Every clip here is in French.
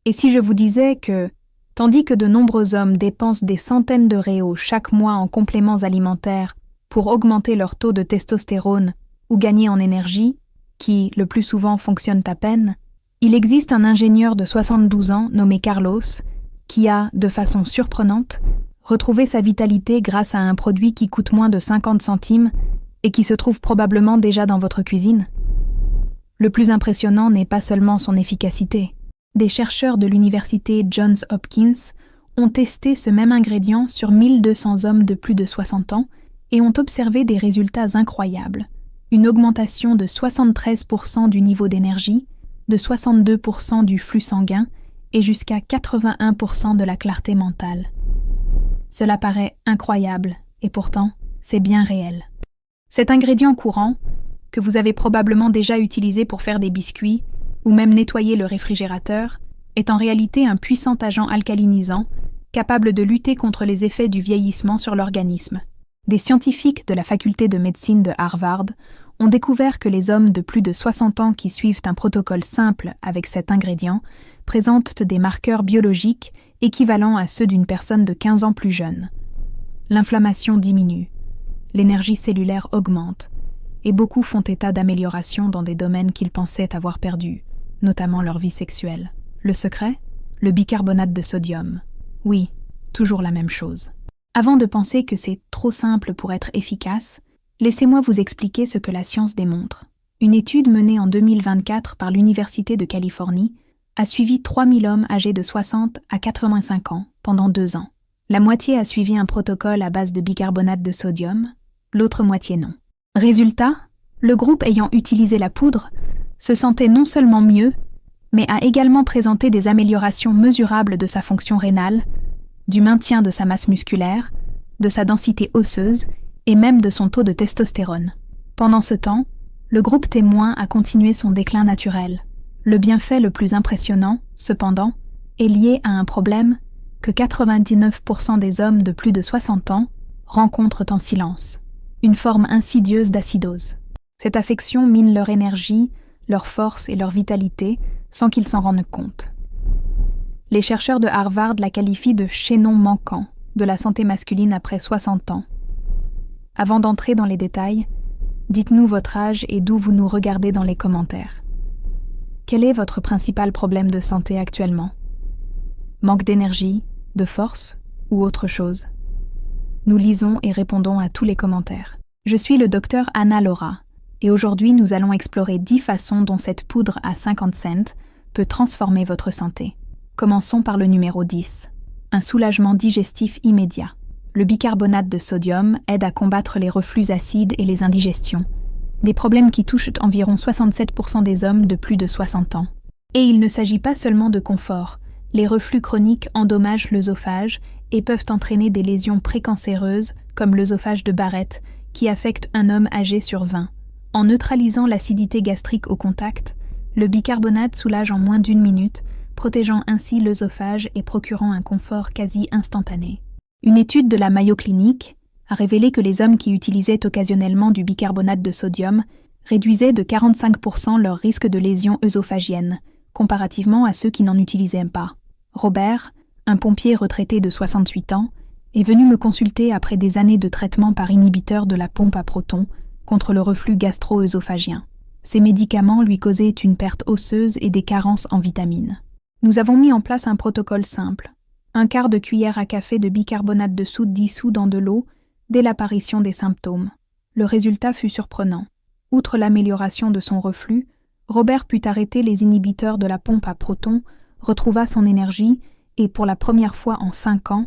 Et si je vous disais que, tandis que de nombreux hommes dépensent des centaines de réaux chaque mois en compléments alimentaires pour augmenter leur taux de testostérone ou gagner en énergie, qui, le plus souvent, fonctionnent à peine, il existe un ingénieur de 72 ans nommé Carlos qui a, de façon surprenante, retrouvé sa vitalité grâce à un produit qui coûte moins de 50 centimes et qui se trouve probablement déjà dans votre cuisine. Le plus impressionnant n'est pas seulement son efficacité. Des chercheurs de l'université Johns Hopkins ont testé ce même ingrédient sur 1200 hommes de plus de 60 ans et ont observé des résultats incroyables. Une augmentation de 73% du niveau d'énergie, de 62% du flux sanguin et jusqu'à 81% de la clarté mentale. Cela paraît incroyable et pourtant, c'est bien réel. Cet ingrédient courant, que vous avez probablement déjà utilisé pour faire des biscuits ou même nettoyer le réfrigérateur, est en réalité un puissant agent alcalinisant capable de lutter contre les effets du vieillissement sur l'organisme. Des scientifiques de la faculté de médecine de Harvard ont découvert que les hommes de plus de 60 ans qui suivent un protocole simple avec cet ingrédient présentent des marqueurs biologiques équivalents à ceux d'une personne de 15 ans plus jeune. L'inflammation diminue, l'énergie cellulaire augmente, et beaucoup font état d'amélioration dans des domaines qu'ils pensaient avoir perdus, notamment leur vie sexuelle. Le secret ? Le bicarbonate de sodium. Oui, toujours la même chose. Avant de penser que c'est trop simple pour être efficace, laissez-moi vous expliquer ce que la science démontre. Une étude menée en 2024 par l'Université de Californie a suivi 3000 hommes âgés de 60 à 85 ans pendant 2 ans. La moitié a suivi un protocole à base de bicarbonate de sodium, l'autre moitié non. Résultat, le groupe ayant utilisé la poudre se sentait non seulement mieux, mais a également présenté des améliorations mesurables de sa fonction rénale, du maintien de sa masse musculaire, de sa densité osseuse et même de son taux de testostérone. Pendant ce temps, le groupe témoin a continué son déclin naturel. Le bienfait le plus impressionnant, cependant, est lié à un problème que 99% des hommes de plus de 60 ans rencontrent en silence, une forme insidieuse d'acidose. Cette affection mine leur énergie, leur force et leur vitalité sans qu'ils s'en rendent compte. Les chercheurs de Harvard la qualifient de chaînon manquant de la santé masculine après 60 ans. Avant d'entrer dans les détails, dites-nous votre âge et d'où vous nous regardez dans les commentaires. Quel est votre principal problème de santé actuellement ? Manque d'énergie, de force ou autre chose ? Nous lisons et répondons à tous les commentaires. Je suis le docteur Anna Laura et aujourd'hui nous allons explorer 10 façons dont cette poudre à 50 cents peut transformer votre santé. Commençons par le numéro 10. Un soulagement digestif immédiat. Le bicarbonate de sodium aide à combattre les reflux acides et les indigestions, des problèmes qui touchent environ 67% des hommes de plus de 60 ans. Et il ne s'agit pas seulement de confort. Les reflux chroniques endommagent l'œsophage et peuvent entraîner des lésions précancéreuses comme l'œsophage de Barrett qui affecte un homme âgé sur 20. En neutralisant l'acidité gastrique au contact, le bicarbonate soulage en moins d'1 minute, protégeant ainsi l'œsophage et procurant un confort quasi instantané. Une étude de la Mayo Clinic a révélé que les hommes qui utilisaient occasionnellement du bicarbonate de sodium réduisaient de 45% leur risque de lésions œsophagiennes, comparativement à ceux qui n'en utilisaient pas. Robert, un pompier retraité de 68 ans, est venu me consulter après des années de traitement par inhibiteur de la pompe à protons contre le reflux gastro-œsophagien. Ces médicaments lui causaient une perte osseuse et des carences en vitamines. Nous avons mis en place un protocole simple. 1/4 de cuillère à café de bicarbonate de soude dissous dans de l'eau dès l'apparition des symptômes. Le résultat fut surprenant. Outre l'amélioration de son reflux, Robert put arrêter les inhibiteurs de la pompe à protons, retrouva son énergie et, pour la première fois en 5 ans,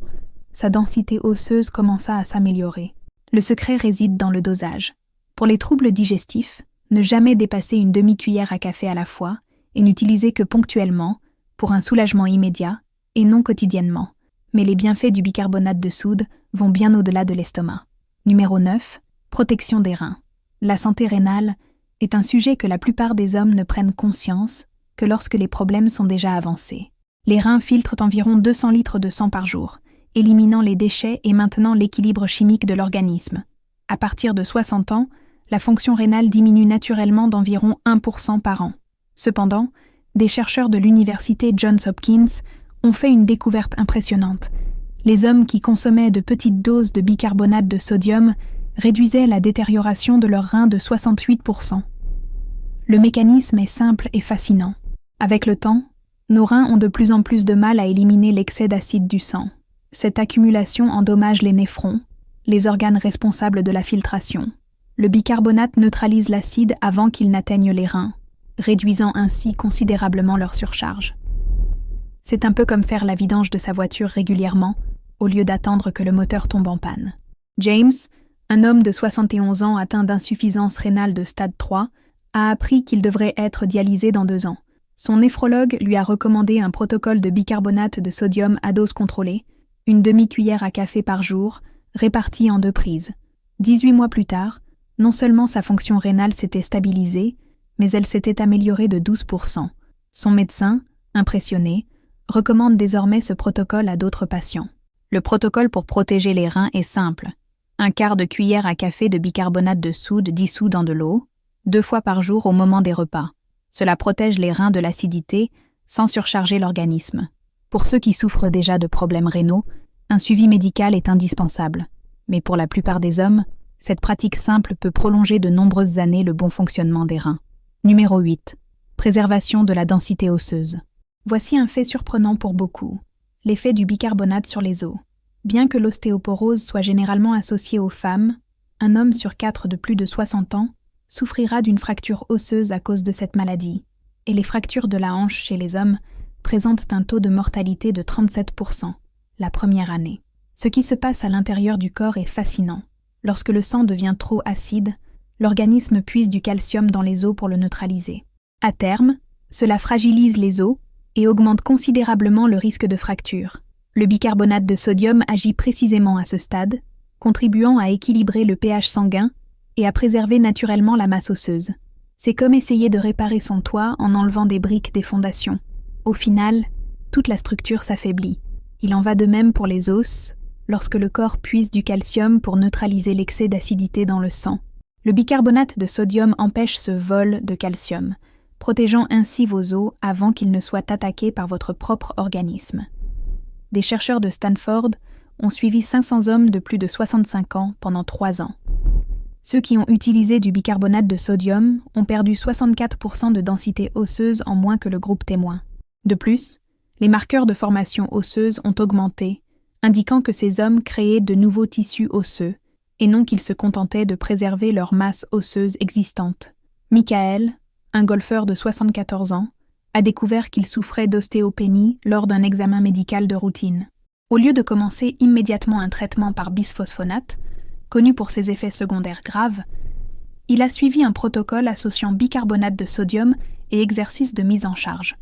sa densité osseuse commença à s'améliorer. Le secret réside dans le dosage. Pour les troubles digestifs, ne jamais dépasser une demi-cuillère à café à la fois et n'utiliser que ponctuellement, pour un soulagement immédiat, et non quotidiennement. Mais les bienfaits du bicarbonate de soude vont bien au-delà de l'estomac. Numéro 9. Protection des reins. La santé rénale est un sujet que la plupart des hommes ne prennent conscience que lorsque les problèmes sont déjà avancés. Les reins filtrent environ 200 litres de sang par jour, éliminant les déchets et maintenant l'équilibre chimique de l'organisme. À partir de 60 ans, la fonction rénale diminue naturellement d'environ 1% par an. Cependant, des chercheurs de l'université Johns Hopkins ont fait une découverte impressionnante. Les hommes qui consommaient de petites doses de bicarbonate de sodium réduisaient la détérioration de leurs reins de 68%. Le mécanisme est simple et fascinant. Avec le temps, nos reins ont de plus en plus de mal à éliminer l'excès d'acide du sang. Cette accumulation endommage les néphrons, les organes responsables de la filtration. Le bicarbonate neutralise l'acide avant qu'il n'atteigne les reins, réduisant ainsi considérablement leur surcharge. C'est un peu comme faire la vidange de sa voiture régulièrement, au lieu d'attendre que le moteur tombe en panne. James, un homme de 71 ans atteint d'insuffisance rénale de stade 3, a appris qu'il devrait être dialysé dans 2 ans. Son néphrologue lui a recommandé un protocole de bicarbonate de sodium à dose contrôlée, une demi-cuillère à café par jour, répartie en 2 prises. 18 mois plus tard, non seulement sa fonction rénale s'était stabilisée, mais elle s'était améliorée de 12%. Son médecin, impressionné, recommande désormais ce protocole à d'autres patients. Le protocole pour protéger les reins est simple. 1/4 de cuillère à café de bicarbonate de soude dissous dans de l'eau, 2 fois par jour au moment des repas. Cela protège les reins de l'acidité sans surcharger l'organisme. Pour ceux qui souffrent déjà de problèmes rénaux, un suivi médical est indispensable. Mais pour la plupart des hommes, cette pratique simple peut prolonger de nombreuses années le bon fonctionnement des reins. Numéro 8. Préservation de la densité osseuse. Voici un fait surprenant pour beaucoup. L'effet du bicarbonate sur les os. Bien que l'ostéoporose soit généralement associée aux femmes, un homme sur 4 de plus de 60 ans souffrira d'une fracture osseuse à cause de cette maladie, et les fractures de la hanche chez les hommes présentent un taux de mortalité de 37% la première année. Ce qui se passe à l'intérieur du corps est fascinant. Lorsque le sang devient trop acide, l'organisme puise du calcium dans les os pour le neutraliser. À terme, cela fragilise les os et augmente considérablement le risque de fracture. Le bicarbonate de sodium agit précisément à ce stade, contribuant à équilibrer le pH sanguin et à préserver naturellement la masse osseuse. C'est comme essayer de réparer son toit en enlevant des briques des fondations. Au final, toute la structure s'affaiblit. Il en va de même pour les os, lorsque le corps puise du calcium pour neutraliser l'excès d'acidité dans le sang. Le bicarbonate de sodium empêche ce vol de calcium, protégeant ainsi vos os avant qu'ils ne soient attaqués par votre propre organisme. Des chercheurs de Stanford ont suivi 500 hommes de plus de 65 ans pendant 3 ans. Ceux qui ont utilisé du bicarbonate de sodium ont perdu 64% de densité osseuse en moins que le groupe témoin. De plus, les marqueurs de formation osseuse ont augmenté, indiquant que ces hommes créaient de nouveaux tissus osseux, et non qu'ils se contentaient de préserver leur masse osseuse existante. Michael, un golfeur de 74 ans, a découvert qu'il souffrait d'ostéopénie lors d'un examen médical de routine. Au lieu de commencer immédiatement un traitement par bisphosphonate, connu pour ses effets secondaires graves, il a suivi un protocole associant bicarbonate de sodium et exercice de mise en charge.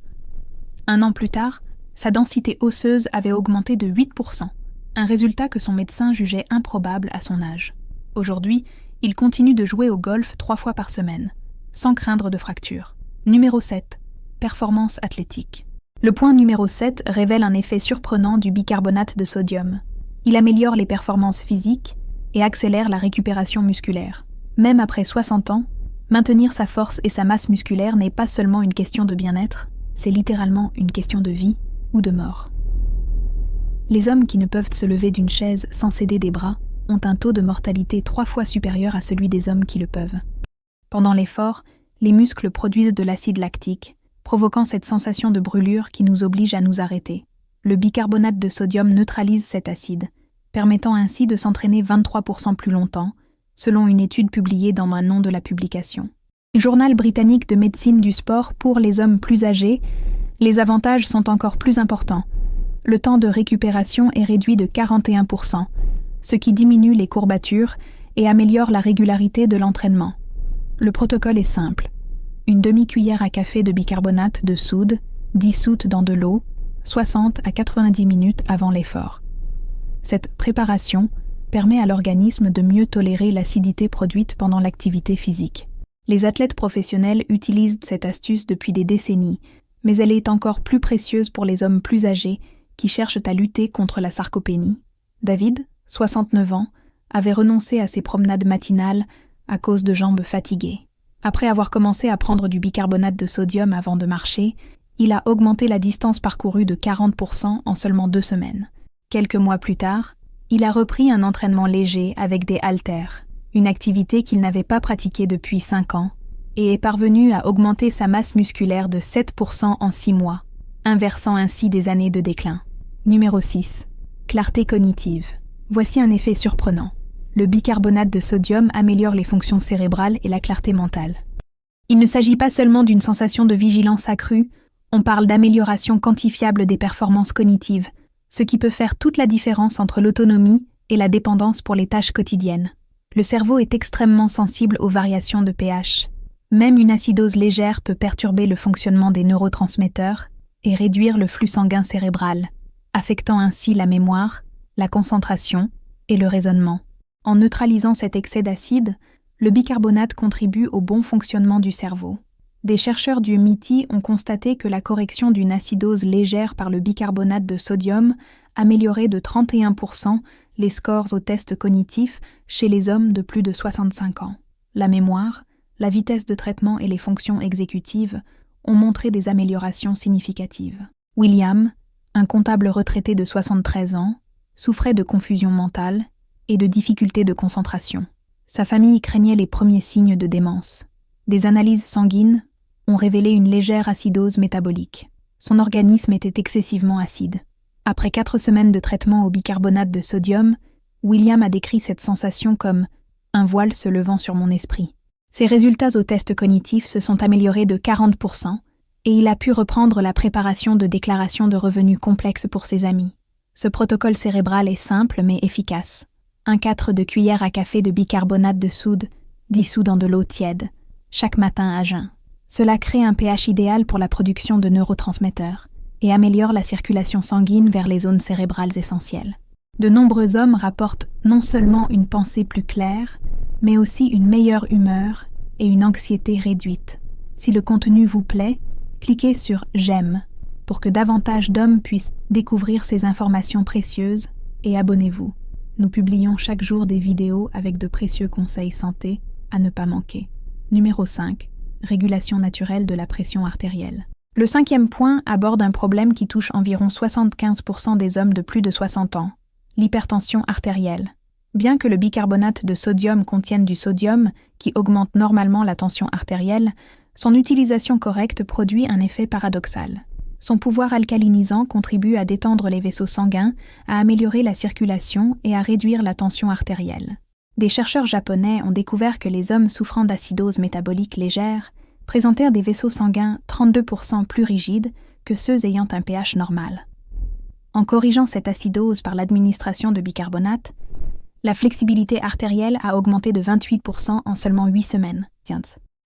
1 an plus tard, sa densité osseuse avait augmenté de 8%, un résultat que son médecin jugeait improbable à son âge. Aujourd'hui, il continue de jouer au golf 3 fois par semaine, sans craindre de fracture. Numéro 7. Performance athlétique. Le point numéro 7 révèle un effet surprenant du bicarbonate de sodium. Il améliore les performances physiques et accélère la récupération musculaire. Même après 60 ans, maintenir sa force et sa masse musculaire n'est pas seulement une question de bien-être, c'est littéralement une question de vie ou de mort. Les hommes qui ne peuvent se lever d'une chaise sans s'aider des bras ont un taux de mortalité 3 fois supérieur à celui des hommes qui le peuvent. Pendant l'effort, les muscles produisent de l'acide lactique, provoquant cette sensation de brûlure qui nous oblige à nous arrêter. Le bicarbonate de sodium neutralise cet acide, permettant ainsi de s'entraîner 23% plus longtemps, selon une étude publiée dans un nom de la publication. Journal britannique de médecine du sport pour les hommes plus âgés, les avantages sont encore plus importants. Le temps de récupération est réduit de 41%, ce qui diminue les courbatures et améliore la régularité de l'entraînement. Le protocole est simple. Une demi-cuillère à café de bicarbonate de soude, dissoute dans de l'eau, 60 à 90 minutes avant l'effort. Cette préparation permet à l'organisme de mieux tolérer l'acidité produite pendant l'activité physique. Les athlètes professionnels utilisent cette astuce depuis des décennies, mais elle est encore plus précieuse pour les hommes plus âgés qui cherchent à lutter contre la sarcopénie. David, 69 ans, avait renoncé à ses promenades matinales à cause de jambes fatiguées. Après avoir commencé à prendre du bicarbonate de sodium avant de marcher, Il a augmenté la distance parcourue de 40% en seulement 2 semaines. Quelques mois plus tard, il a repris un entraînement léger avec des haltères, une activité qu'il n'avait pas pratiquée depuis 5 ans, et est parvenu à augmenter sa masse musculaire de 7% en 6 mois, inversant ainsi des années de déclin. Numéro 6. Clarté cognitive. Voici un effet surprenant. Le bicarbonate de sodium améliore les fonctions cérébrales et la clarté mentale. Il ne s'agit pas seulement d'une sensation de vigilance accrue, on parle d'amélioration quantifiable des performances cognitives, ce qui peut faire toute la différence entre l'autonomie et la dépendance pour les tâches quotidiennes. Le cerveau est extrêmement sensible aux variations de pH. Même une acidose légère peut perturber le fonctionnement des neurotransmetteurs et réduire le flux sanguin cérébral, affectant ainsi la mémoire, la concentration et le raisonnement. En neutralisant cet excès d'acide, le bicarbonate contribue au bon fonctionnement du cerveau. Des chercheurs du MIT ont constaté que la correction d'une acidose légère par le bicarbonate de sodium améliorait de 31% les scores aux tests cognitifs chez les hommes de plus de 65 ans. La mémoire, la vitesse de traitement et les fonctions exécutives ont montré des améliorations significatives. William, un comptable retraité de 73 ans, souffrait de confusion mentale et de difficultés de concentration. Sa famille craignait les premiers signes de démence. Des analyses sanguines ont révélé une légère acidose métabolique. Son organisme était excessivement acide. Après 4 semaines de traitement au bicarbonate de sodium, William a décrit cette sensation comme « un voile se levant sur mon esprit ». Ses résultats aux tests cognitifs se sont améliorés de 40% et il a pu reprendre la préparation de déclarations de revenus complexes pour ses amis. Ce protocole cérébral est simple mais efficace. 1/4 de cuillère à café de bicarbonate de soude dissous dans de l'eau tiède, chaque matin à jeun. Cela crée un pH idéal pour la production de neurotransmetteurs et améliore la circulation sanguine vers les zones cérébrales essentielles. De nombreux hommes rapportent non seulement une pensée plus claire, mais aussi une meilleure humeur et une anxiété réduite. Si le contenu vous plaît, cliquez sur « J'aime » pour que davantage d'hommes puissent découvrir ces informations précieuses et abonnez-vous. Nous publions chaque jour des vidéos avec de précieux conseils santé à ne pas manquer. Numéro 5. Régulation naturelle de la pression artérielle. Le 5e point aborde un problème qui touche environ 75% des hommes de plus de 60 ans, l'hypertension artérielle. Bien que le bicarbonate de sodium contienne du sodium, qui augmente normalement la tension artérielle, son utilisation correcte produit un effet paradoxal. Son pouvoir alcalinisant contribue à détendre les vaisseaux sanguins, à améliorer la circulation et à réduire la tension artérielle. Des chercheurs japonais ont découvert que les hommes souffrant d'acidose métabolique légère présentèrent des vaisseaux sanguins 32% plus rigides que ceux ayant un pH normal. En corrigeant cette acidose par l'administration de bicarbonate, la flexibilité artérielle a augmenté de 28% en seulement 8 semaines.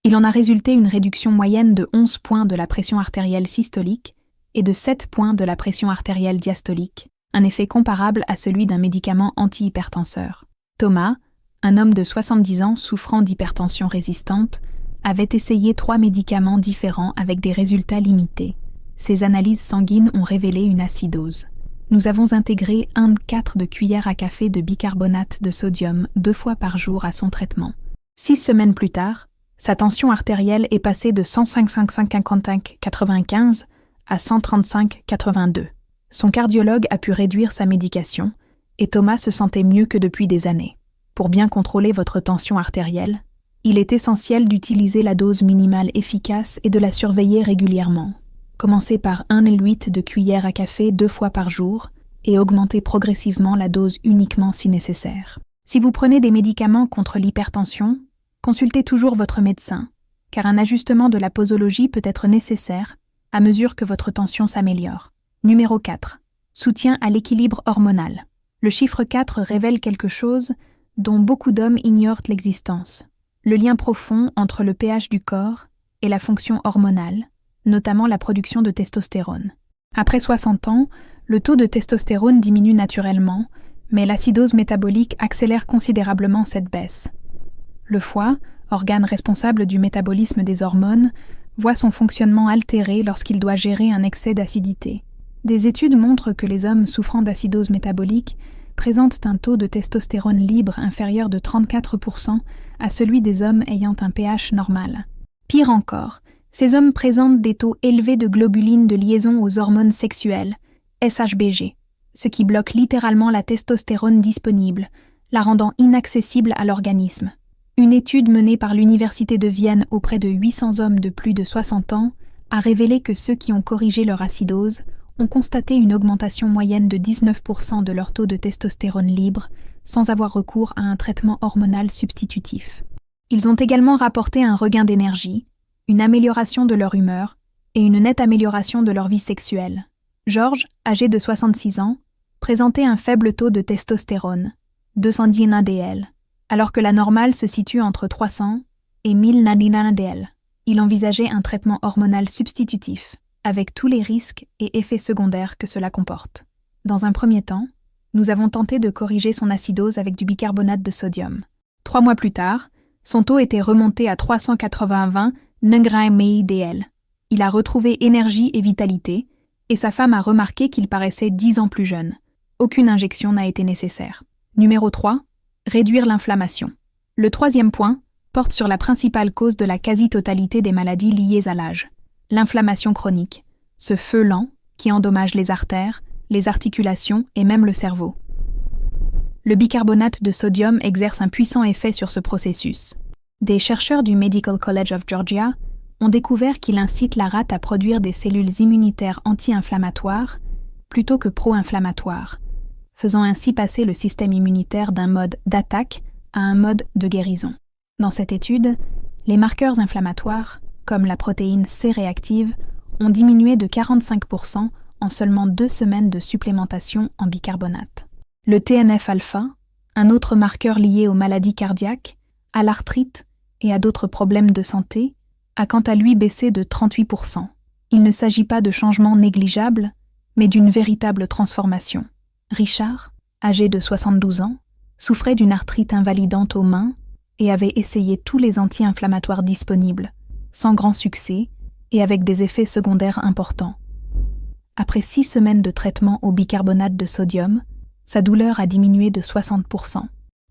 Il en a résulté une réduction moyenne de 11 points de la pression artérielle systolique et de 7 points de la pression artérielle diastolique, un effet comparable à celui d'un médicament antihypertenseur. Thomas, un homme de 70 ans souffrant d'hypertension résistante, avait essayé 3 médicaments différents avec des résultats limités. Ses analyses sanguines ont révélé une acidose. Nous avons intégré 1/4 de cuillère à café de bicarbonate de sodium 2 fois par jour à son traitement. 6 semaines plus tard, sa tension artérielle est passée de 105/55/95 à 135/82. Son cardiologue a pu réduire sa médication et Thomas se sentait mieux que depuis des années. Pour bien contrôler votre tension artérielle, il est essentiel d'utiliser la dose minimale efficace et de la surveiller régulièrement. Commencez par 1,8 de cuillère à café 2 fois par jour et augmentez progressivement la dose uniquement si nécessaire. Si vous prenez des médicaments contre l'hypertension, consultez toujours votre médecin, car un ajustement de la posologie peut être nécessaire à mesure que votre tension s'améliore. Numéro 4. Soutien à l'équilibre hormonal. Le chiffre 4 révèle quelque chose dont beaucoup d'hommes ignorent l'existence. Le lien profond entre le pH du corps et la fonction hormonale, notamment la production de testostérone. Après 60 ans, le taux de testostérone diminue naturellement, mais l'acidose métabolique accélère considérablement cette baisse. Le foie, organe responsable du métabolisme des hormones, voit son fonctionnement altéré lorsqu'il doit gérer un excès d'acidité. Des études montrent que les hommes souffrant d'acidose métabolique présentent un taux de testostérone libre inférieur de 34% à celui des hommes ayant un pH normal. Pire encore, Ces hommes présentent des taux élevés de globuline de liaison aux hormones sexuelles, SHBG, ce qui bloque littéralement la testostérone disponible, la rendant inaccessible à l'organisme. Une étude menée par l'Université de Vienne auprès de 800 hommes de plus de 60 ans a révélé que ceux qui ont corrigé leur acidose ont constaté une augmentation moyenne de 19% de leur taux de testostérone libre sans avoir recours à un traitement hormonal substitutif. Ils ont également rapporté un regain d'énergie, une amélioration de leur humeur et une nette amélioration de leur vie sexuelle. George, âgé de 66 ans, présentait un faible taux de testostérone, 210 NaDL, alors que la normale se situe entre 300 et 1000 NaDL. Il envisageait un traitement hormonal substitutif, avec tous les risques et effets secondaires que cela comporte. Dans un premier temps, nous avons tenté de corriger son acidose avec du bicarbonate de sodium. 3 mois plus tard, son taux était remonté à 380 NaDL. Il a retrouvé énergie et vitalité, et sa femme a remarqué qu'il paraissait 10 ans plus jeune. Aucune injection n'a été nécessaire. Numéro 3. Réduire l'inflammation. Le troisième point porte sur la principale cause de la quasi-totalité des maladies liées à l'âge. L'inflammation chronique, ce feu lent qui endommage les artères, les articulations et même le cerveau. Le bicarbonate de sodium exerce un puissant effet sur ce processus. Des chercheurs du Medical College of Georgia ont découvert qu'il incite la rate à produire des cellules immunitaires anti-inflammatoires plutôt que pro-inflammatoires, faisant ainsi passer le système immunitaire d'un mode d'attaque à un mode de guérison. Dans cette étude, les marqueurs inflammatoires, comme la protéine C réactive, ont diminué de 45% en seulement 2 semaines de supplémentation en bicarbonate. Le TNF-alpha, un autre marqueur lié aux maladies cardiaques, à l'arthrite et à d'autres problèmes de santé, a quant à lui baissé de 38%. Il ne s'agit pas de changements négligeables, mais d'une véritable transformation. Richard, âgé de 72 ans, souffrait d'une arthrite invalidante aux mains et avait essayé tous les anti-inflammatoires disponibles, sans grand succès et avec des effets secondaires importants. Après 6 semaines de traitement au bicarbonate de sodium, sa douleur a diminué de 60%.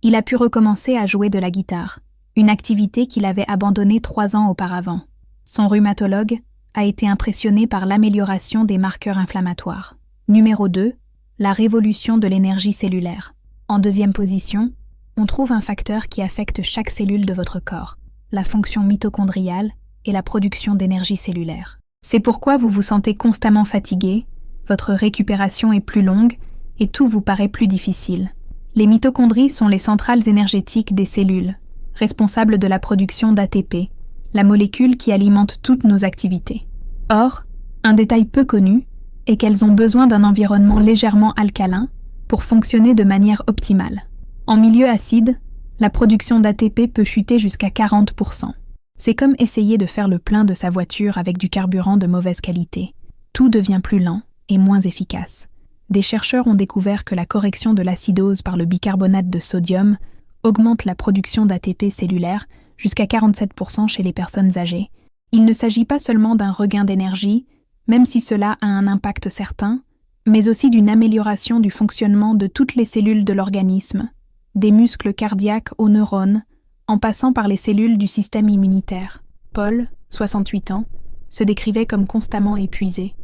Il a pu recommencer à jouer de la guitare, une activité qu'il avait abandonnée 3 ans auparavant. Son rhumatologue a été impressionné par l'amélioration des marqueurs inflammatoires. Numéro 2. La révolution de l'énergie cellulaire. En deuxième position, on trouve un facteur qui affecte chaque cellule de votre corps, la fonction mitochondriale et la production d'énergie cellulaire. C'est pourquoi vous vous sentez constamment fatigué, votre récupération est plus longue et tout vous paraît plus difficile. Les mitochondries sont les centrales énergétiques des cellules, responsables de la production d'ATP, la molécule qui alimente toutes nos activités. Or, un détail peu connu est qu'elles ont besoin d'un environnement légèrement alcalin pour fonctionner de manière optimale. En milieu acide, la production d'ATP peut chuter jusqu'à 40%. C'est comme essayer de faire le plein de sa voiture avec du carburant de mauvaise qualité. Tout devient plus lent et moins efficace. Des chercheurs ont découvert que la correction de l'acidose par le bicarbonate de sodium augmente la production d'ATP cellulaire jusqu'à 47% chez les personnes âgées. Il ne s'agit pas seulement d'un regain d'énergie, même si cela a un impact certain, mais aussi d'une amélioration du fonctionnement de toutes les cellules de l'organisme, des muscles cardiaques aux neurones, en passant par les cellules du système immunitaire. Paul, 68 ans, se décrivait comme constamment épuisé.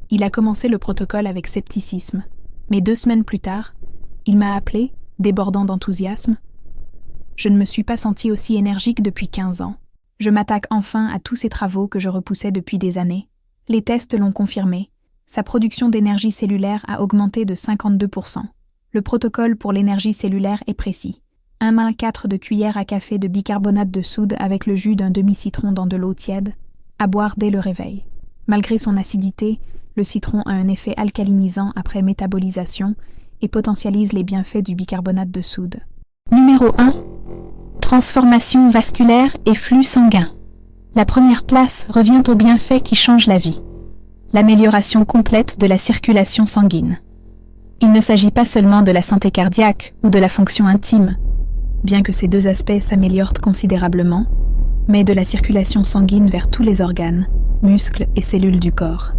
Il a commencé le protocole avec scepticisme, mais 2 semaines plus tard, il m'a appelé, débordant d'enthousiasme. Je ne me suis pas senti aussi énergique depuis 15 ans. Je m'attaque enfin à tous ces travaux que je repoussais depuis des années. Les tests l'ont confirmé. Sa production d'énergie cellulaire a augmenté de 52%. Le protocole pour l'énergie cellulaire est précis. 1,4 de cuillère à café de bicarbonate de soude avec le jus d'un demi-citron dans de l'eau tiède, à boire dès le réveil. Malgré son acidité, le citron a un effet alcalinisant après métabolisation et potentialise les bienfaits du bicarbonate de soude. Numéro 1. Transformation vasculaire et flux sanguin. La première place revient aux bienfaits qui changent la vie. L'amélioration complète de la circulation sanguine. Il ne s'agit pas seulement de la santé cardiaque ou de la fonction intime, bien que ces 2 aspects s'améliorent considérablement, mais de la circulation sanguine vers tous les organes, muscles et cellules du corps.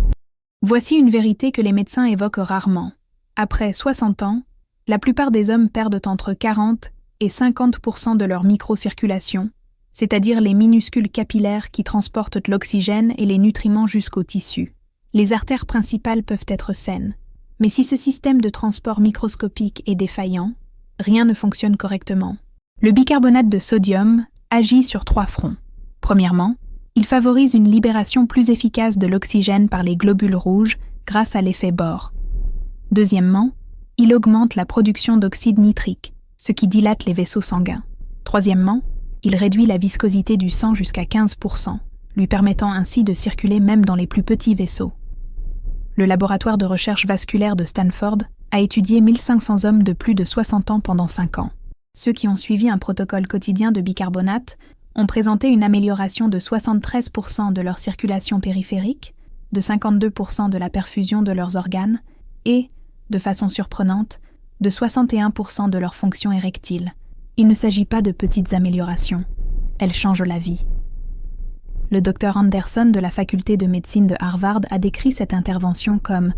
Voici une vérité que les médecins évoquent rarement. Après 60 ans, la plupart des hommes perdent entre 40 et 50% de leur microcirculation, c'est-à-dire les minuscules capillaires qui transportent l'oxygène et les nutriments jusqu'aux tissus. Les artères principales peuvent être saines, mais si ce système de transport microscopique est défaillant, rien ne fonctionne correctement. Le bicarbonate de sodium agit sur 3 fronts. Premièrement, il favorise une libération plus efficace de l'oxygène par les globules rouges grâce à l'effet Bohr. Deuxièmement, il augmente la production d'oxyde nitrique, ce qui dilate les vaisseaux sanguins. Troisièmement, il réduit la viscosité du sang jusqu'à 15%, lui permettant ainsi de circuler même dans les plus petits vaisseaux. Le laboratoire de recherche vasculaire de Stanford a étudié 1500 hommes de plus de 60 ans pendant 5 ans. Ceux qui ont suivi un protocole quotidien de bicarbonate ont présenté une amélioration de 73% de leur circulation périphérique, de 52% de la perfusion de leurs organes et, de façon surprenante, de 61% de leur fonction érectile. Il ne s'agit pas de petites améliorations, elles changent la vie. Le Dr Anderson de la faculté de médecine de Harvard a décrit cette intervention comme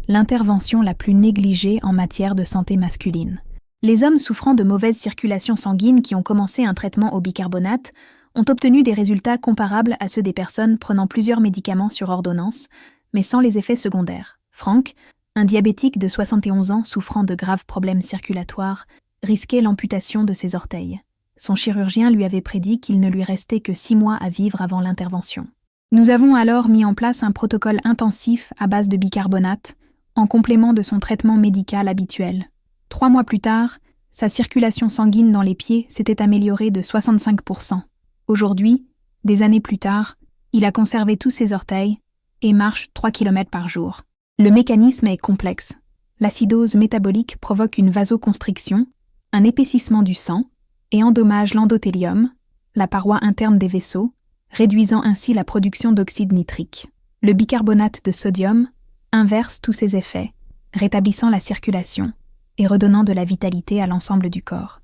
l'intervention la plus négligée en matière de santé masculine. Les hommes souffrant de mauvaise circulation sanguine qui ont commencé un traitement au bicarbonate ont obtenu des résultats comparables à ceux des personnes prenant plusieurs médicaments sur ordonnance, mais sans les effets secondaires. Frank, un diabétique de 71 ans souffrant de graves problèmes circulatoires, risquait l'amputation de ses orteils. Son chirurgien lui avait prédit qu'il ne lui restait que 6 mois à vivre avant l'intervention. Nous avons alors mis en place un protocole intensif à base de bicarbonate, en complément de son traitement médical habituel. 3 mois plus tard, sa circulation sanguine dans les pieds s'était améliorée de 65%. Aujourd'hui, des années plus tard, il a conservé tous ses orteils et marche 3 km par jour. Le mécanisme est complexe. L'acidose métabolique provoque une vasoconstriction, un épaississement du sang, et endommage l'endothélium, la paroi interne des vaisseaux, réduisant ainsi la production d'oxyde nitrique. Le bicarbonate de sodium inverse tous ces effets, rétablissant la circulation et redonnant de la vitalité à l'ensemble du corps.